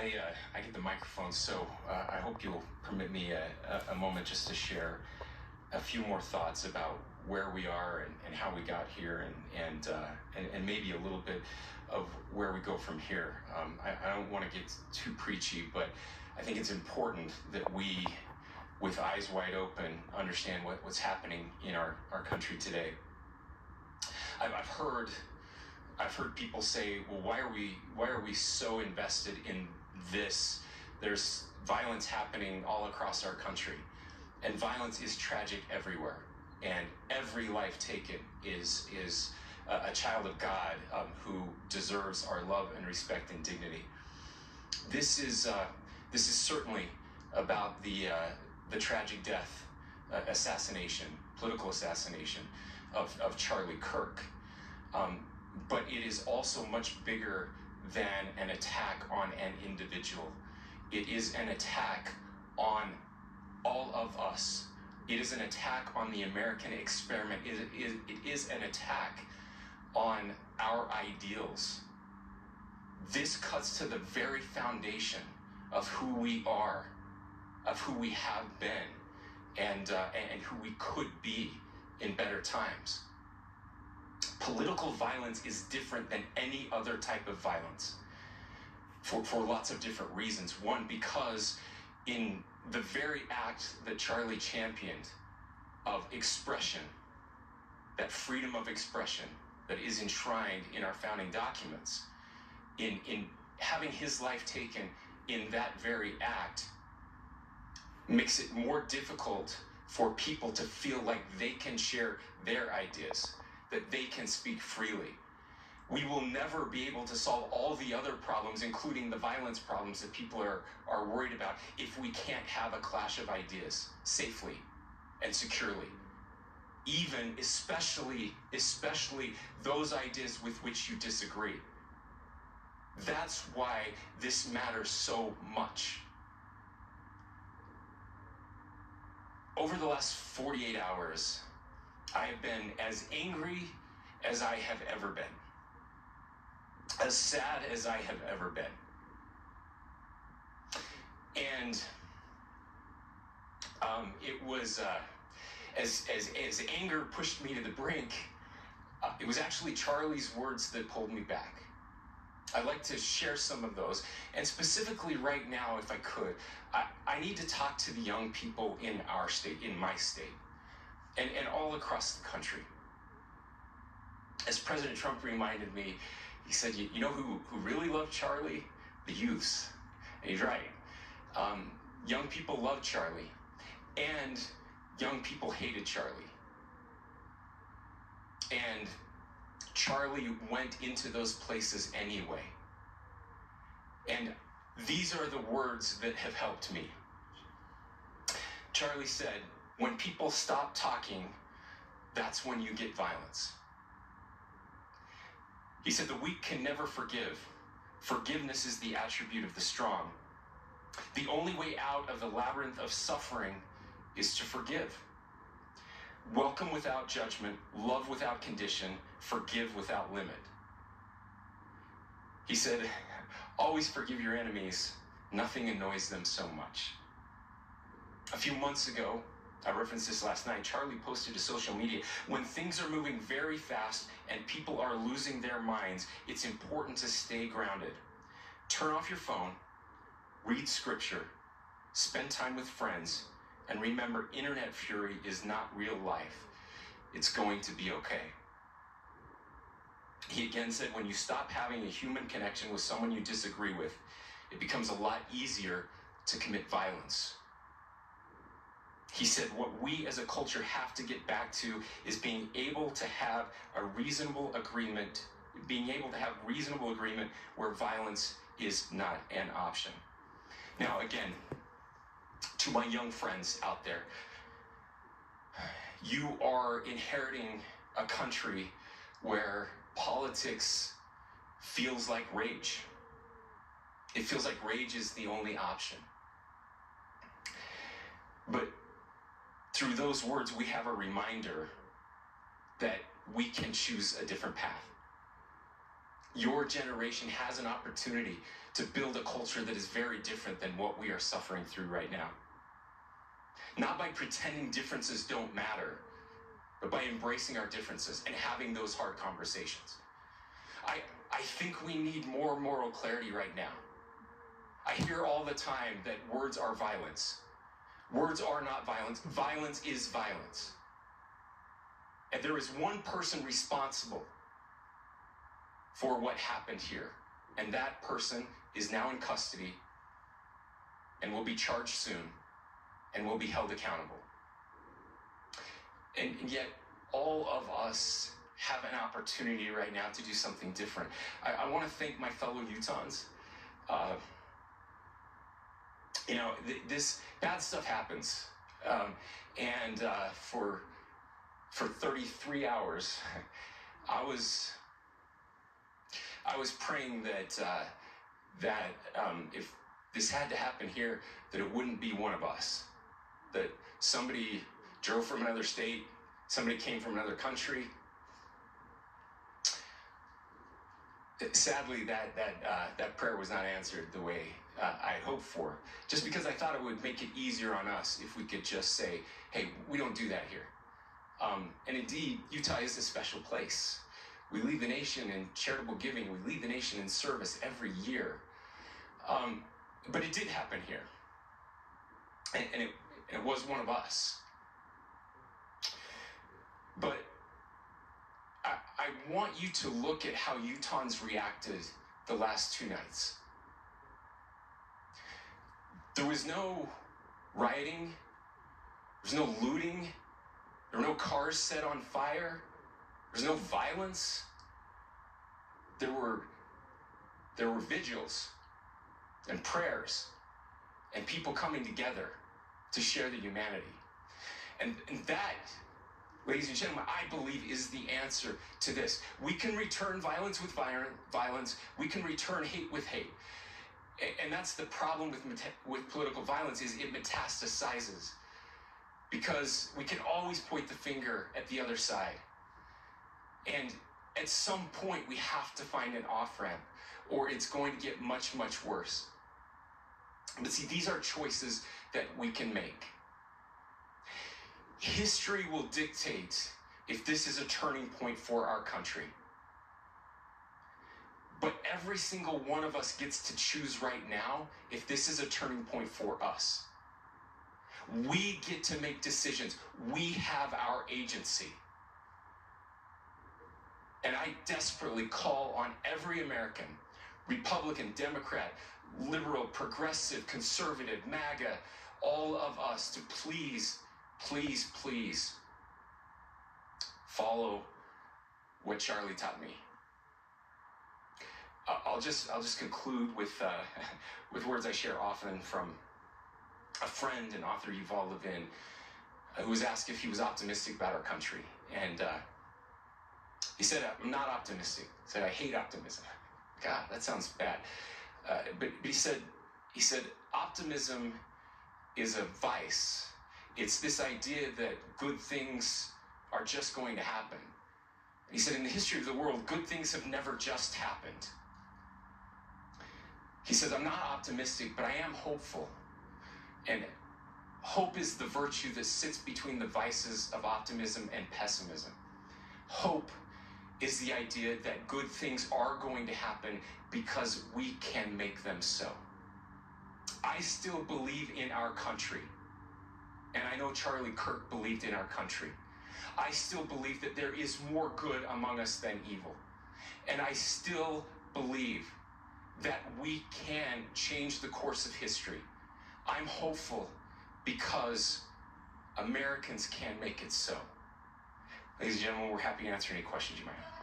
I get the microphone, so I hope you'll permit me a moment just to share a few more thoughts about where we are and how we got here, and maybe a little bit of where we go from here. I don't want to get too preachy, but I think it's important that we, with eyes wide open, understand what's happening in our country today. I've heard people say, well, why are we so invested in this? There's violence happening all across our country, and violence is tragic everywhere, and every life taken is a child of God who deserves our love and respect and dignity. This is certainly about the tragic death, political assassination of Charlie Kirk. But it is also much bigger than an attack on an individual. It is an attack on all of us. It is an attack on the American experiment. It is an attack on our ideals. This cuts to the very foundation of who we are, of who we have been, and who we could be in better times. Political violence is different than any other type of violence for lots of different reasons. One, because in the very act that Charlie championed of expression, that freedom of expression that is enshrined in our founding documents, in having his life taken in that very act, makes it more difficult for people to feel like they can share their ideas, that they can speak freely. We will never be able to solve all the other problems, including the violence problems that people are worried about, if we can't have a clash of ideas safely and securely. Even, especially those ideas with which you disagree. That's why this matters so much. Over the last 48 hours, I have been as angry as I have ever been, as sad as I have ever been. And it was, as anger pushed me to the brink, it was actually Charlie's words that pulled me back. I'd like to share some of those, and specifically right now, if I could, I need to talk to the young people in our state, in my state, and all across the country. As President Trump reminded me, he said, you know who really loved Charlie? The youths. And he's right. Young people loved Charlie, and young people hated Charlie. And Charlie went into those places anyway. And these are the words that have helped me. Charlie said, when people stop talking, that's when you get violence. He said, the weak can never forgive. Forgiveness is the attribute of the strong. The only way out of the labyrinth of suffering is to forgive. Welcome without judgment, love without condition, forgive without limit. He said, always forgive your enemies. Nothing annoys them so much. A few months ago, I referenced this last night, Charlie posted to social media, when things are moving very fast and people are losing their minds, it's important to stay grounded. Turn off your phone, read scripture, spend time with friends, and remember, internet fury is not real life. It's going to be okay. He again said, when you stop having a human connection with someone you disagree with, it becomes a lot easier to commit violence. He said, what we as a culture have to get back to is being able to have a reasonable agreement, where violence is not an option. Now, again, to my young friends out there, you are inheriting a country where politics feels like rage. It feels like rage is the only option. But through those words, we have a reminder that we can choose a different path. Your generation has an opportunity to build a culture that is very different than what we are suffering through right now. Not by pretending differences don't matter, but by embracing our differences and having those hard conversations. I think we need more moral clarity right now. I hear all the time that words are violence. Words are not violence. Violence is violence. And there is one person responsible for what happened here. And that person is now in custody and will be charged soon and will be held accountable. And yet, all of us have an opportunity right now to do something different. I want to thank my fellow Utahns. This bad stuff happens. For 33 hours, I was praying that if this had to happen here, that it wouldn't be one of us. That somebody drove from another state, somebody came from another country. Sadly, that prayer was not answered the way I had hoped for, just because I thought it would make it easier on us if we could just say, hey, we don't do that here. And indeed, Utah is a special place. We lead the nation in charitable giving. We lead the nation in service every year. But it did happen here. And it was one of us. But I want you to look at how Utahns reacted the last 2 nights. There was no rioting. There was no looting. There were no cars set on fire. There was no violence. There were vigils and prayers and people coming together to share the humanity. And that, ladies and gentlemen, I believe is the answer to this. We can return violence with violence. We can return hate with hate. And that's the problem with political violence, is it metastasizes. Because we can always point the finger at the other side. And at some point, we have to find an off-ramp, or it's going to get much, much worse. But see, these are choices that we can make. History will dictate if this is a turning point for our country. But every single one of us gets to choose right now if this is a turning point for us. We get to make decisions. We have our agency. And I desperately call on every American, Republican, Democrat, liberal, progressive, conservative, MAGA, all of us to please, please, please follow what Charlie taught me. I'll just conclude with words I share often from a friend and author, Yuval Levin, who was asked if he was optimistic about our country. And he said, I'm not optimistic. He said, I hate optimism. God, that sounds bad. But he said, optimism is a vice. It's this idea that good things are just going to happen. He said, in the history of the world, good things have never just happened. He said, I'm not optimistic, but I am hopeful. And hope is the virtue that sits between the vices of optimism and pessimism. Hope is the idea that good things are going to happen because we can make them so. I still believe in our country. And I know Charlie Kirk believed in our country. I still believe that there is more good among us than evil. And I still believe that we can change the course of history. I'm hopeful because Americans can make it so. Ladies and gentlemen, we're happy to answer any questions you might have.